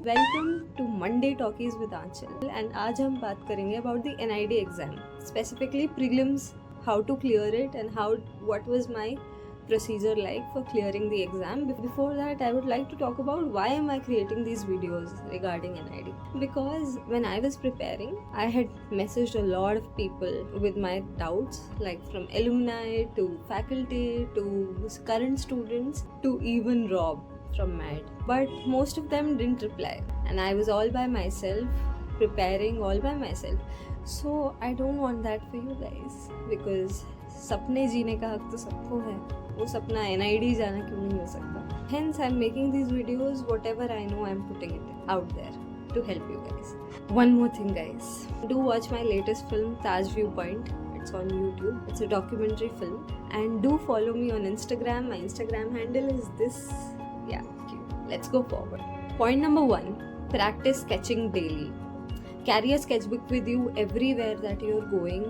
Welcome to Monday talkies with Aanchal and आज हम बात करेंगे about the NID exam, specifically prelims, how to clear it and what was my procedure like for clearing the exam. Before that, I would like to talk about why am I creating these videos regarding NID. Because when I was preparing, I had messaged a lot of people with my doubts, like from alumni to faculty to current students to even Rob from MAD. But most of them didn't reply, and I was all by myself, preparing all by myself. So I don't want that for you guys, because सपने जीने का हक तो सबको है, वो सपना NID जाना क्यों नहीं हो सकता. Hence I'm making these videos, whatever I know I'm putting it out there to help you guys. One more thing guys, do watch my latest film Taj Viewpoint. It's on YouTube. It's a documentary film, and do follow me on Instagram. My Instagram handle is this. Yeah, cute. Let's go forward. Point number 1, practice sketching daily. Carry a sketchbook with you everywhere that you're going.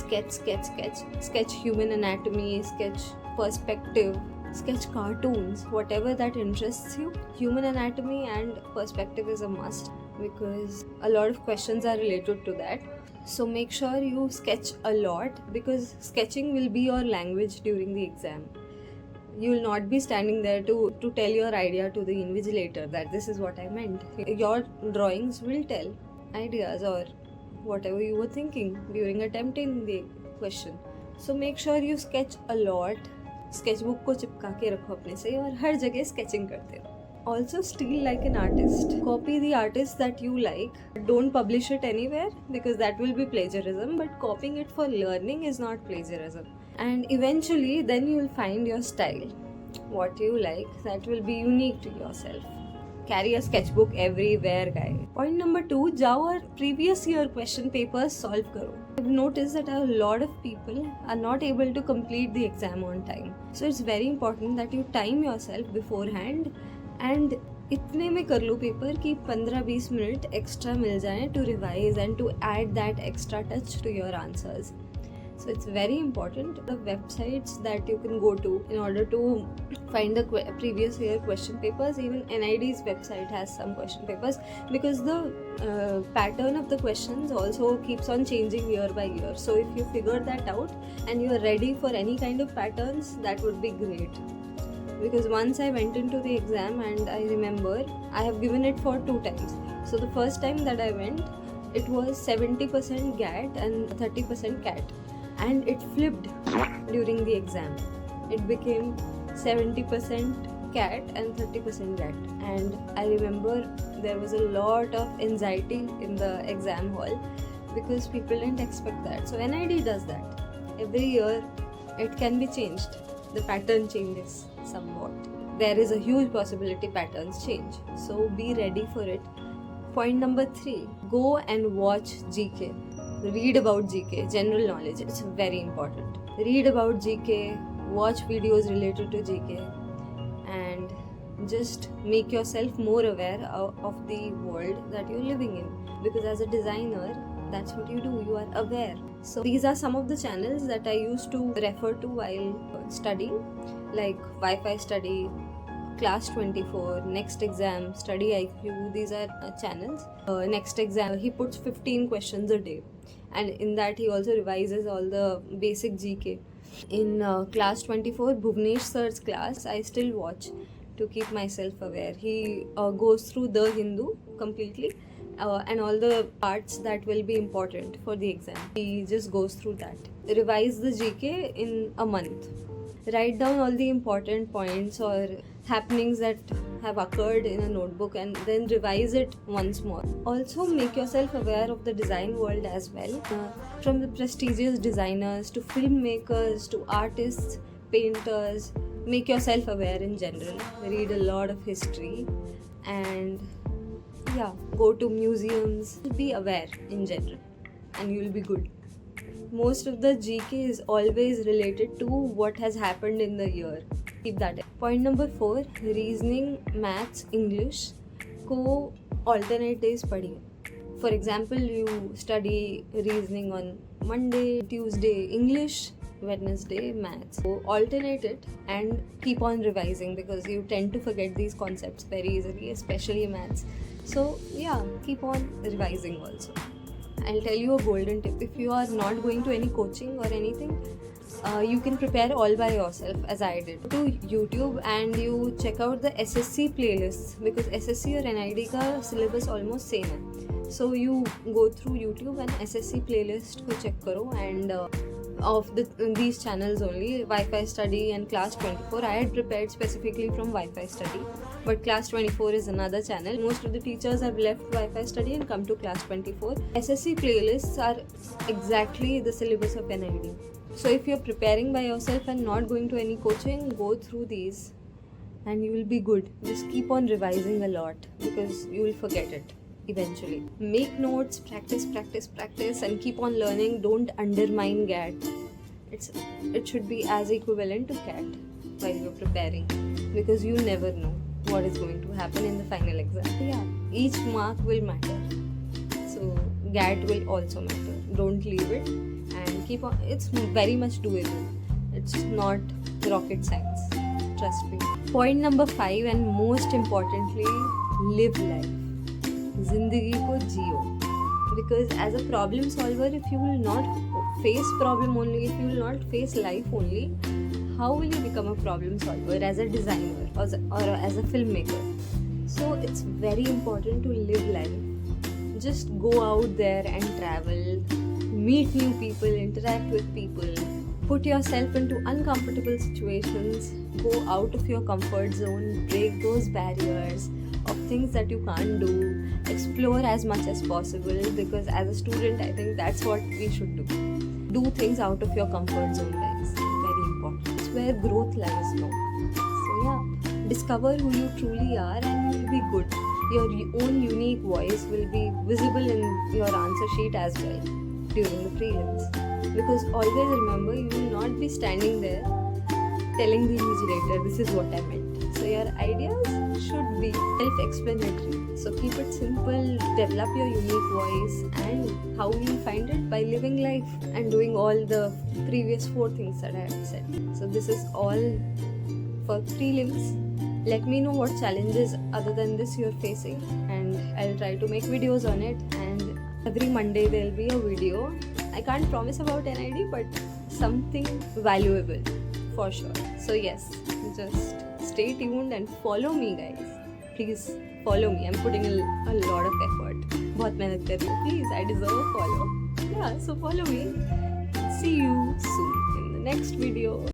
Sketch human anatomy, sketch perspective, sketch cartoons, whatever that interests you. Human anatomy and perspective is a must, because a lot of questions are related to that. So make sure you sketch a lot, because sketching will be your language during the exam. You will not be standing there to tell your idea to the invigilator that this is what I meant. Your drawings will tell ideas or whatever you were thinking during attempting the question. So make sure you sketch a lot. Sketchbook को चिपका के रखो अपने से और हर जगह sketching करते रहो. Also steal like an artist. Copy the artist that you like. Don't publish it anywhere, because that will be plagiarism, but copying it for learning is not plagiarism. And eventually then you will find your style, what you like, that will be unique to yourself. Carry a sketchbook everywhere guys. Point number 2, जाओ और previous year question papers solve करो. I've noticed that a lot of people are not able to complete the exam on time. So it's very important that you time yourself beforehand, and इतने में कर लो paper कि 15-20 minute extra मिल जाए to revise and to add that extra touch to your answers. So it's very important. The websites that you can go to in order to find the previous year question papers, even NID's website has some question papers, because the pattern of the questions also keeps on changing year by year. So if you figure that out and you are ready for any kind of patterns, that would be great. Because once I went into the exam and I remember I have given it for 2 times. So the first time that I went, it was 70% GAT and 30% CAT. And it flipped during the exam. It became 70% CAT and 30% GAT. And I remember there was a lot of anxiety in the exam hall, because people didn't expect that. So NID does that. Every year it can be changed. The pattern changes somewhat. There is a huge possibility patterns change. So be ready for it. Point number 3, go and watch GK. Read about GK, general knowledge. It's very important. Read about GK, watch videos related to GK, and just make yourself more aware of the world that you're living in. Because as a designer, that's what you do, you are aware. So these are some of the channels that I used to refer to while studying, like Wi-Fi Study, Class 24, Next Exam, Study IQ. These are channels. Next Exam, he puts 15 questions a day, and in that he also revises all the basic GK. In Class 24, Bhuvnesh sir's class, I still watch to keep myself aware. He goes through The Hindu completely, and all the parts that will be important for the exam. He just goes through that. Revise the GK in a month. Write down all the important points or happenings that have occurred in a notebook, and then revise it once more. Also make yourself aware of the design world as well, from the prestigious designers to filmmakers to artists, painters. Make yourself aware in general. Read a lot of history, and go to museums. Be aware in general and you will be good. Most of the GK is always related to what has happened in the year. Keep that in. Point number 4, reasoning, maths, English को alternate days पढ़िए. For example, you study reasoning on Monday, Tuesday English, Wednesday maths. So alternate it and keep on revising, because you tend to forget these concepts very easily, especially maths. So yeah, keep on revising also. I'll tell you a golden tip. If you are not going to any coaching or anything, you can prepare all by yourself, as I did. Go to YouTube and you check out the SSC playlists, because SSC और NID का syllabus almost same है. So you go through YouTube and SSC playlist को check करो, and of these channels only, Wi-Fi Study and Class 24. I had prepared specifically from Wi-Fi Study, but Class 24 is another channel. Most of the teachers have left Wi-Fi Study and come to Class 24. SSC playlists are exactly the syllabus of NID. So if you're preparing by yourself and not going to any coaching, go through these and you will be good. Just keep on revising a lot, because you will forget it eventually. Make notes, practice, and keep on learning. Don't undermine GAT. It should be as equivalent to CAT while you're preparing, because you never know what is going to happen in the final exam. Yeah, each mark will matter. So GAT will also matter. Don't leave it and keep on. It's very much doable. It's not rocket science. Trust me. Point number 5, and most importantly, live life. जिंदगी को जियो. Because as a problem solver, if you will not face problem only, if you will not face life only, how will you become a problem solver as a designer or as a filmmaker? So it's very important to live life. Just go out there and travel, meet new people, interact with people, put yourself into uncomfortable situations, go out of your comfort zone, break those barriers of things that you can't do, explore as much as possible, because as a student I think that's what we should do. Do things out of your comfort zone, guys. Very important. It's where growth lies now. So yeah, discover who you truly are and you'll be good. Your own unique voice will be visible in your answer sheet as well during the prelims. Because always remember, you will not be standing there telling the invigilator, this is what I meant. So your ideas should be self-explanatory. So keep it simple, develop your unique voice, and how will you find it? By living life and doing all the previous 4 things that I have said. So this is all for prelims. Let me know what challenges other than this you're facing, and I'll try to make videos on it. And every Monday there'll be a video. I can't promise about NID, but something valuable for sure. So yes, just stay tuned and follow me, guys. Please follow me. I'm putting a lot of effort. बहुत मेहनत कर रही हूँ. Please, I deserve a follow. Yeah, so follow me. See you soon in the next video.